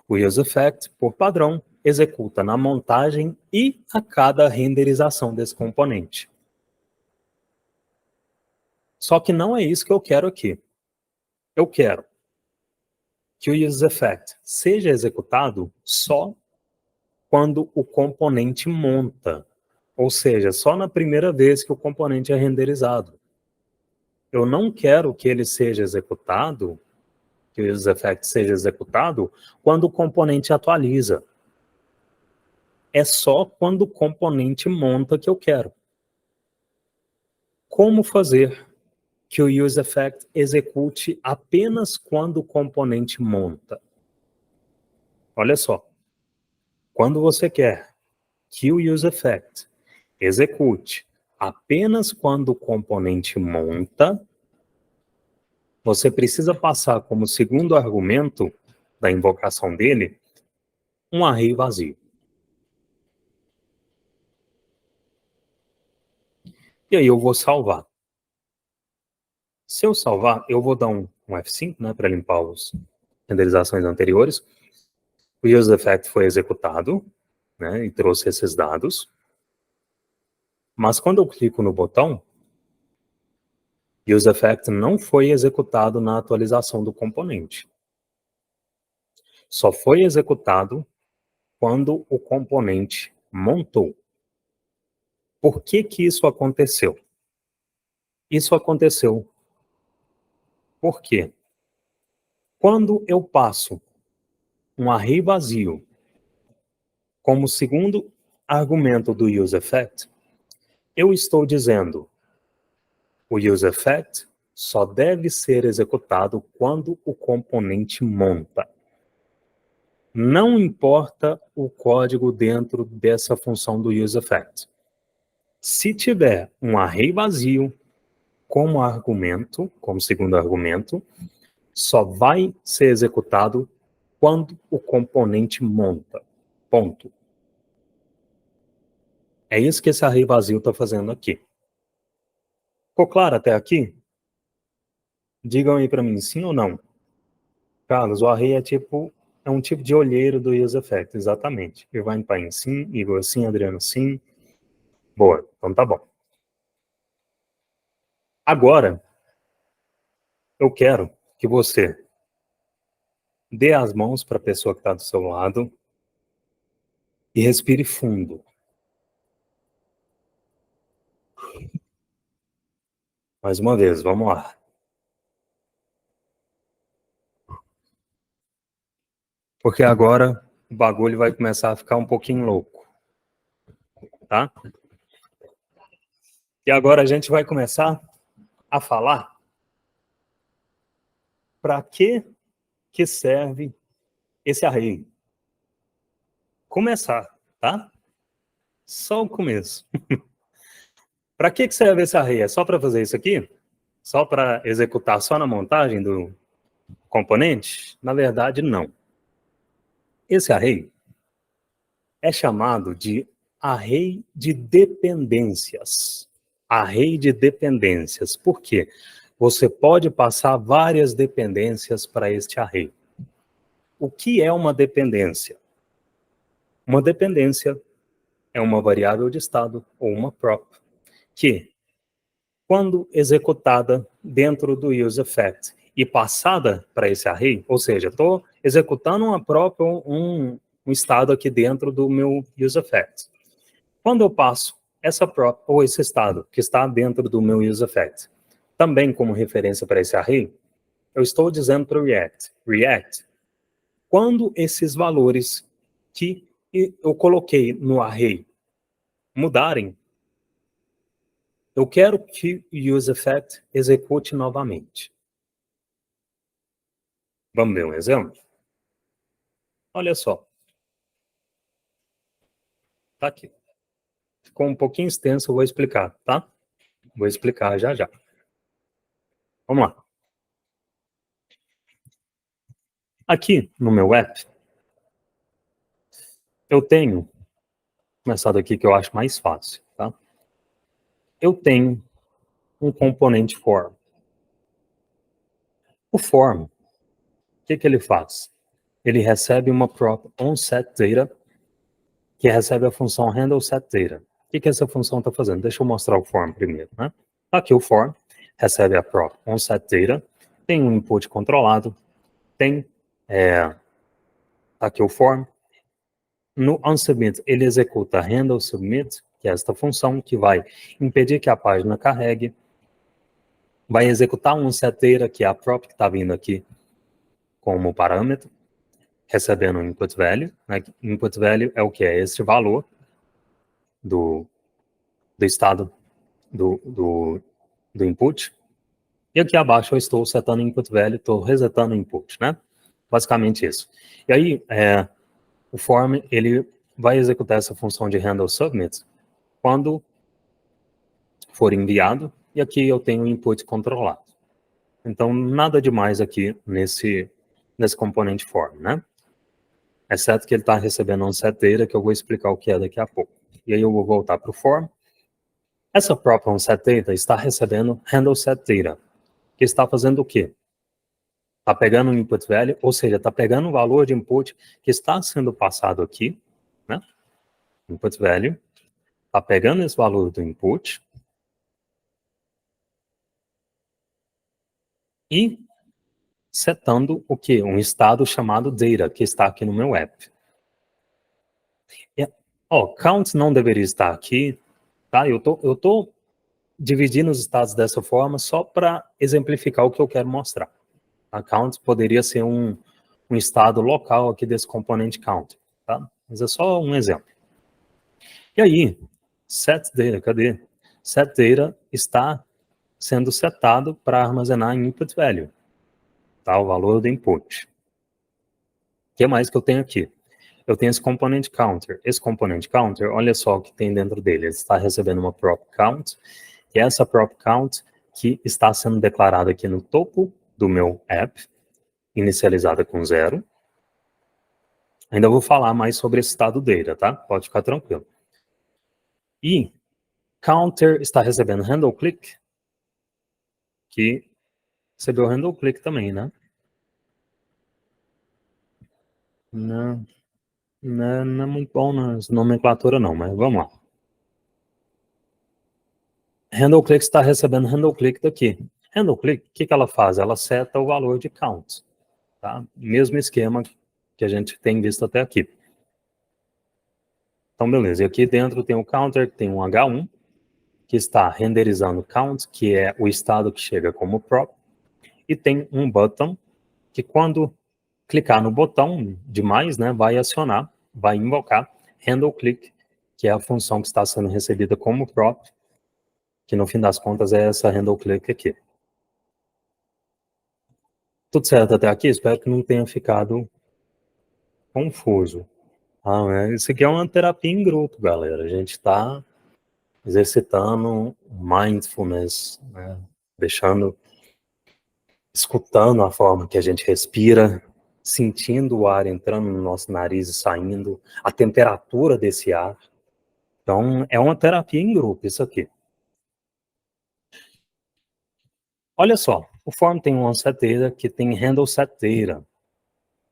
A: O useEffect, por padrão, executa na montagem e a cada renderização desse componente. Só que não é isso que eu quero aqui. Eu quero que o useEffect seja executado só quando o componente monta, ou seja, só na primeira vez que o componente é renderizado. Eu não quero que ele seja executado, que o useEffect seja executado quando o componente atualiza. É só quando o componente monta que eu quero. Como fazer que o useEffect execute apenas quando o componente monta? Olha só, quando você quer que o useEffect execute apenas quando o componente monta, você precisa passar como segundo argumento da invocação dele um array vazio. E aí eu vou salvar. Se eu salvar, eu vou dar um F5, né, para limpar as renderizações anteriores. O useEffect foi executado, né, e trouxe esses dados. Mas quando eu clico no botão, useEffect não foi executado na atualização do componente. Só foi executado quando o componente montou. Por que que isso aconteceu? Isso aconteceu porque quando eu passo um array vazio como segundo argumento do useEffect, eu estou dizendo o useEffect só deve ser executado quando o componente monta. Não importa o código dentro dessa função do useEffect. Se tiver um array vazio como argumento, como segundo argumento, só vai ser executado quando o componente monta. Ponto. É isso que esse array vazio está fazendo aqui. Ficou claro até aqui? Digam aí para mim, sim ou não? Carlos, o array é um tipo de olheiro do useEffect, exatamente. Irvine Paim, sim. Igor, sim. Adriano, sim. Boa, então tá bom. Agora, eu quero que você dê as mãos para a pessoa que está do seu lado e respire fundo. Mais uma vez, vamos lá. Porque agora o bagulho vai começar a ficar um pouquinho louco, tá? E agora a gente vai começar a falar para que que serve esse array? Começar, tá? Só o começo. Para que serve esse array? É só para fazer isso aqui? Só para executar só na montagem do componente? Na verdade, não. Esse array é chamado de array de dependências. Array de dependências. Por quê? Você pode passar várias dependências para este array. O que é uma dependência? Uma dependência é uma variável de estado ou uma prop que, quando executada dentro do useEffect e passada para esse array, ou seja, estou executando uma prop ou um estado aqui dentro do meu useEffect. Quando eu passo essa prop ou esse estado que está dentro do meu useEffect, também como referência para esse array, eu estou dizendo para o React, quando esses valores que eu coloquei no array mudarem, eu quero que o useEffect execute novamente. Vamos ver um exemplo? Olha só. Tá aqui. Ficou um pouquinho extenso, eu vou explicar, tá? Vou explicar já já. Vamos lá. Aqui no meu app, eu tenho, vou começar daqui que eu acho mais fácil, tá? Eu tenho um componente form. O form, o que ele faz? Ele recebe uma prop onSetData, que recebe a função handleSetData. O que essa função está fazendo? Deixa eu mostrar o form primeiro, né? Aqui o form recebe a prop onSetData, tem um input controlado, tem aqui o form. No onSubmit, ele executa handleSubmit, que é esta função que vai impedir que a página carregue, vai executar um onSetData, que é a prop que está vindo aqui como parâmetro, recebendo um input value. Né? Input value é o que? É este valor do estado do input. E aqui abaixo eu estou setando input value, estou resetando o input, né? Basicamente isso. E aí, o form, ele vai executar essa função de handleSubmit quando for enviado, e aqui eu tenho o input controlado. Então, nada demais aqui nesse componente form, né? Exceto que ele está recebendo um setData, que eu vou explicar o que é daqui a pouco. E aí eu vou voltar para o form. Essa própria onSetData está recebendo handleSetData, que está fazendo o quê? Está pegando um input value, ou seja, está pegando o valor de input que está sendo passado aqui, né? Input value, está pegando esse valor do input e setando o quê? Um estado chamado data, que está aqui no meu app. Count não deveria estar aqui, tá? Eu tô dividindo os estados dessa forma só para exemplificar o que eu quero mostrar. A count poderia ser um estado local aqui desse componente count, tá? Mas é só um exemplo. E aí, setData, cadê? SetData está sendo setado para armazenar em input value, tá? O valor do input. O que mais que eu tenho aqui? Eu tenho esse componente counter. Esse componente counter, olha só o que tem dentro dele. Ele está recebendo uma prop count, e essa prop count que está sendo declarada aqui no topo do meu app, inicializada com 0. Ainda vou falar mais sobre esse estado data, tá? Pode ficar tranquilo. E counter está recebendo handle click, que recebeu handle click também, né? Não é muito bom na nomenclatura não, mas vamos lá. Handle click está recebendo handle click daqui. Handle click, o que ela faz? Ela seta o valor de count, tá? Mesmo esquema que a gente tem visto até aqui. Então, beleza. E aqui dentro tem o counter, que tem um H1, que está renderizando count, que é o estado que chega como prop, e tem um button, que quando clicar no botão de mais, né, vai acionar, vai invocar handle click, que é a função que está sendo recebida como prop, que no fim das contas é essa handle click aqui. Tudo certo até aqui? Espero que não tenha ficado confuso. Isso aqui é uma terapia em grupo, galera. A gente está exercitando mindfulness, né? Escutando a forma que a gente respira, sentindo o ar entrando no nosso nariz e saindo, a temperatura desse ar. Então, é uma terapia em grupo, isso aqui. Olha só, o form tem um set data que tem handle set data.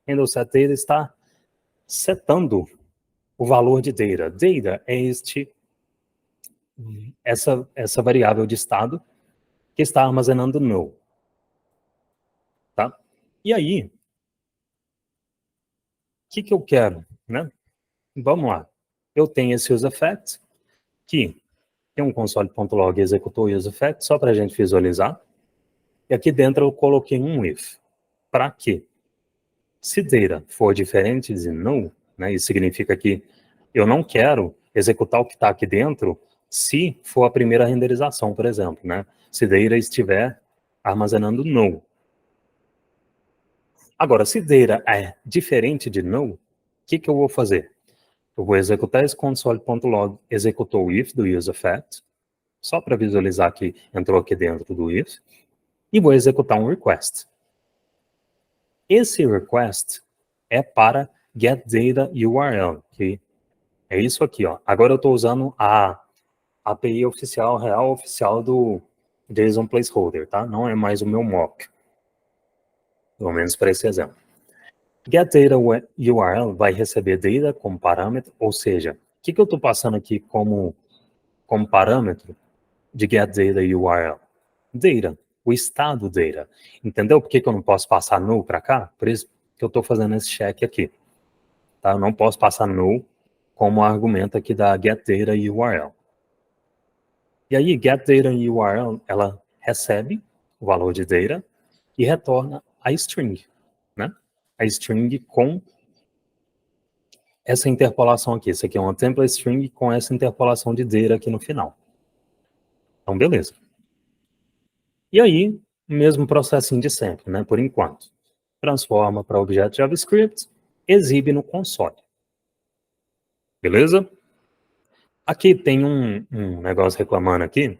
A: Handle set data está setando o valor de data. Data é essa variável de estado que está armazenando no. Tá? E aí, o que eu quero? Né? Vamos lá. Eu tenho esse useEffect, que tem um console.log executou o useEffect, só para a gente visualizar. E aqui dentro eu coloquei um if. Para quê? Se data for diferente de null, né, isso significa que eu não quero executar o que está aqui dentro se for a primeira renderização, por exemplo. Né? Se data estiver armazenando null. Agora, se data é diferente de null, o que eu vou fazer? Eu vou executar esse console.log, executou o if do useEffect, só para visualizar que entrou aqui dentro do if, e vou executar um request. Esse request é para getDataURL, que é isso aqui, ó. Agora eu estou usando a API oficial, real oficial do JSON Placeholder, tá? Não é mais o meu mock, pelo menos para esse exemplo. GetDataURL vai receber data como parâmetro, ou seja, o que eu estou passando aqui como parâmetro de getDataURL? Data, o estado data. Entendeu por que eu não posso passar null para cá? Por isso que eu estou fazendo esse check aqui. Tá? Eu não posso passar null como argumento aqui da getDataURL. E aí, getDataURL, ela recebe o valor de data e retorna a string, né? A string com essa interpolação aqui. Isso aqui é uma template string com essa interpolação de data aqui no final. Então, beleza. E aí, mesmo processinho de sempre, né? Por enquanto. Transforma para objeto JavaScript, exibe no console. Beleza? Aqui tem um negócio reclamando aqui.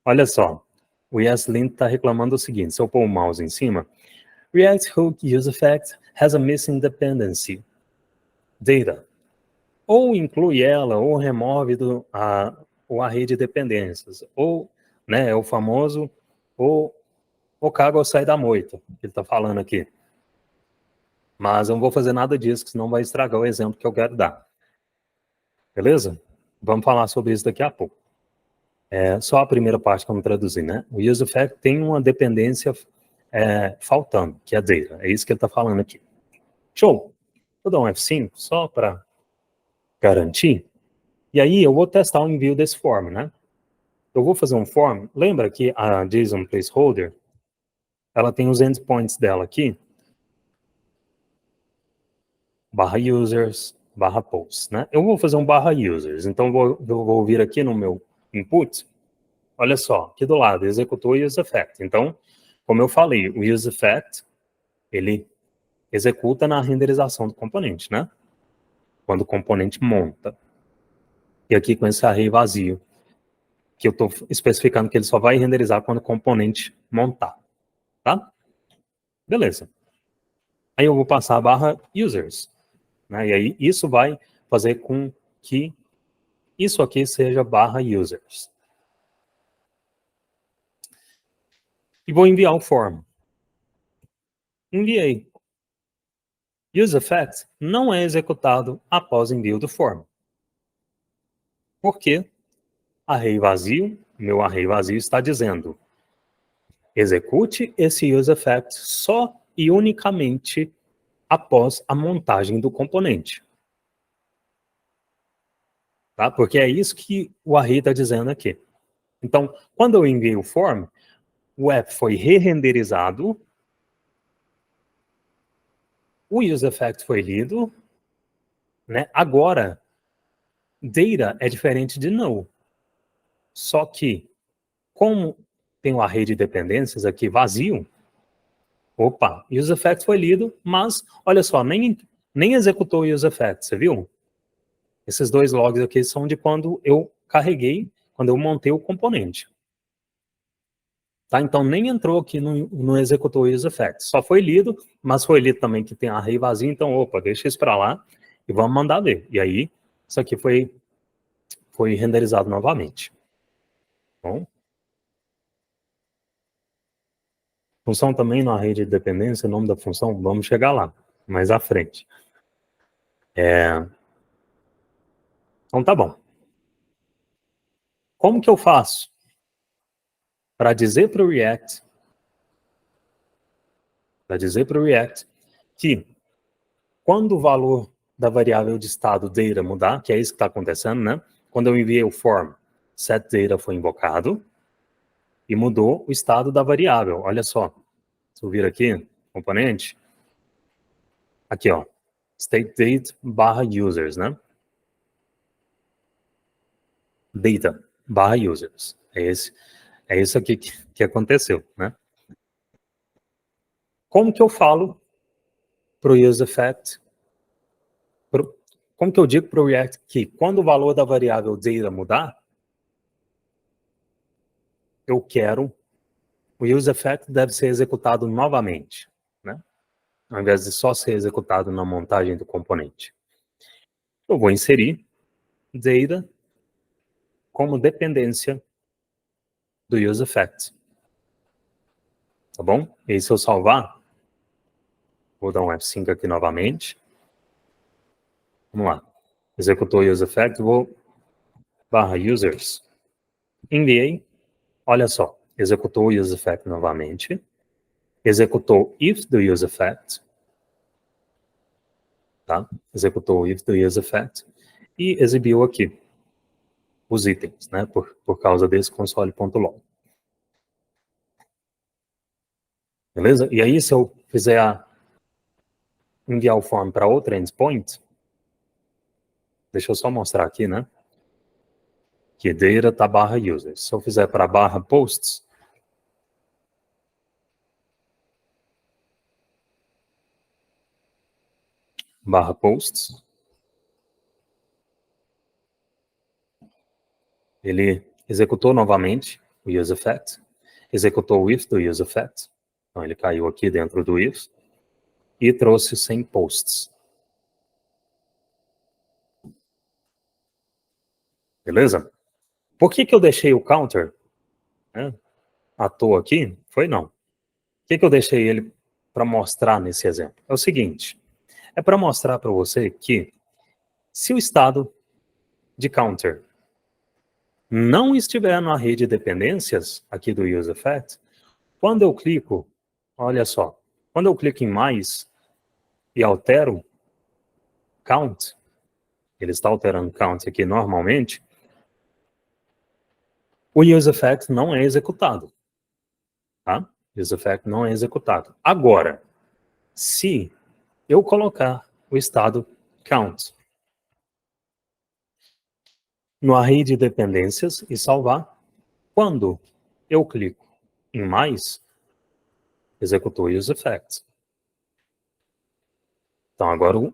A: Olha só. O ESLint está reclamando o seguinte. Se eu pôr o mouse em cima, React Hook useEffect has a missing dependency. Data. Ou inclui ela, ou remove o array de dependências. Ou, né, é o famoso, ou caga ou sai da moita, que ele está falando aqui. Mas eu não vou fazer nada disso, que senão vai estragar o exemplo que eu quero dar. Beleza? Vamos falar sobre isso daqui a pouco. Só a primeira parte que eu não traduzi, né? O useEffect tem uma dependência faltando, que é a data. É isso que ele está falando aqui. Show! Vou dar um F5 só para garantir. E aí eu vou testar o envio desse form, né? Eu vou fazer um form. Lembra que a JSON Placeholder, ela tem os endpoints dela aqui, /users, /posts, né? Eu vou fazer um /users, então eu vou vir aqui no meu input, olha só, aqui do lado, executou o useEffect. Então, como eu falei, o useEffect, ele executa na renderização do componente, né? Quando o componente monta. E aqui com esse array vazio, que eu estou especificando que ele só vai renderizar quando o componente montar, tá? Beleza. Aí eu vou passar a /users, né? E aí isso vai fazer com que isso aqui seja /users. E vou enviar o form. Enviei. useEffect não é executado após envio do form. Por quê? Array vazio, meu array vazio está dizendo: execute esse useEffect só e unicamente após a montagem do componente. Tá? Porque é isso que o array está dizendo aqui. Então, quando eu enviei o form, o app foi re-renderizado, o useEffect foi lido, né? Agora, data é diferente de null. Só que, como tem um array de dependências aqui vazio, Opa, useEffects foi lido, mas olha só, nem executou o useEffects, você viu? Esses dois logs aqui são de quando eu carreguei, quando eu montei o componente. Tá? Então nem entrou aqui no executou useEffects, só foi lido, mas foi lido também que tem array vazio, então opa, deixa isso para lá e vamos mandar ver. E aí, isso aqui foi renderizado novamente. Bom, função também no array de dependência, o nome da função, vamos chegar lá, mais à frente. Então tá bom. Como que eu faço para dizer para o React, que quando o valor da variável de estado data mudar, que é isso que está acontecendo, né? Quando eu enviei o form, setData foi invocado e mudou o estado da variável. Olha só, se eu vir aqui, componente, aqui ó, stateDate barra users, né? Data barra users. É isso aqui que aconteceu, né? Como que eu falo para o useEffect? Como que eu digo para o React que quando o valor da variável data mudar, eu quero o useEffect deve ser executado novamente, né? Ao invés de só ser executado na montagem do componente. Eu vou inserir data como dependência do useEffect. Tá bom? E aí, se eu salvar, vou dar um F5 aqui novamente. Vamos lá. Executou o useEffect, vou barra users. Enviei. Olha só. Executou o useEffect novamente. Executou if do useEffect. Tá? Executou o if do useEffect. E exibiu aqui os itens, né? Por causa desse console.log. Beleza? E aí, se eu fizer enviar o form para outra endpoint, deixa eu só mostrar aqui, né? Que data tá barra users. Se eu fizer para barra posts, ele executou novamente o useEffect, executou o if do useEffect, então ele caiu aqui dentro do if, e trouxe 100 posts. Beleza? Por que eu deixei o counter, né, à toa aqui? Foi não. Por que eu deixei ele para mostrar nesse exemplo? É o seguinte, é para mostrar para você que se o estado de counter não estiver na rede de dependências aqui do useEffect, quando eu clico, olha só, quando eu clico em mais e altero count, ele está alterando count aqui normalmente, o useEffect não é executado, tá? O useEffect não é executado. Agora, se eu colocar o estado count no array de dependências e salvar, quando eu clico em mais, executou o useEffect. Então agora o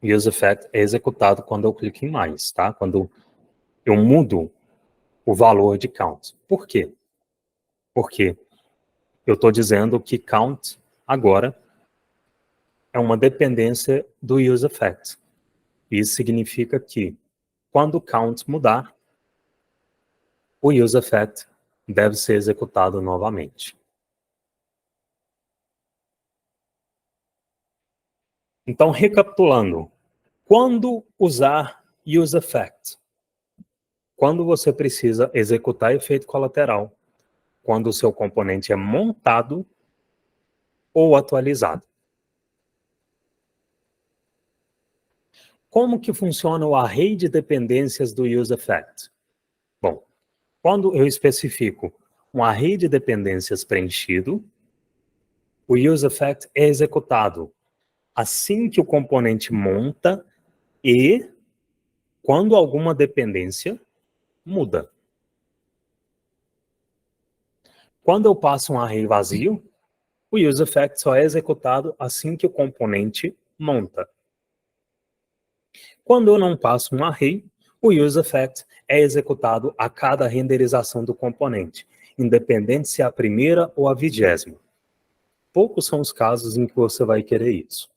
A: useEffect é executado quando eu clico em mais, tá? Quando eu mudo o valor de count. Por quê? Porque eu estou dizendo que count agora é uma dependência do useEffect. Isso significa que quando o count mudar, o useEffect deve ser executado novamente. Então, recapitulando, quando usar useEffect? Quando você precisa executar efeito colateral, quando o seu componente é montado ou atualizado. Como que funciona o array de dependências do useEffect? Bom, quando eu especifico um array de dependências preenchido, o useEffect é executado assim que o componente monta e quando alguma dependência muda. Quando eu passo um array vazio, O useEffect só é executado assim que o componente monta. Quando eu não passo um array, o useEffect é executado a cada renderização do componente, independente se é a primeira ou a 20ª. Poucos são os casos em que você vai querer isso.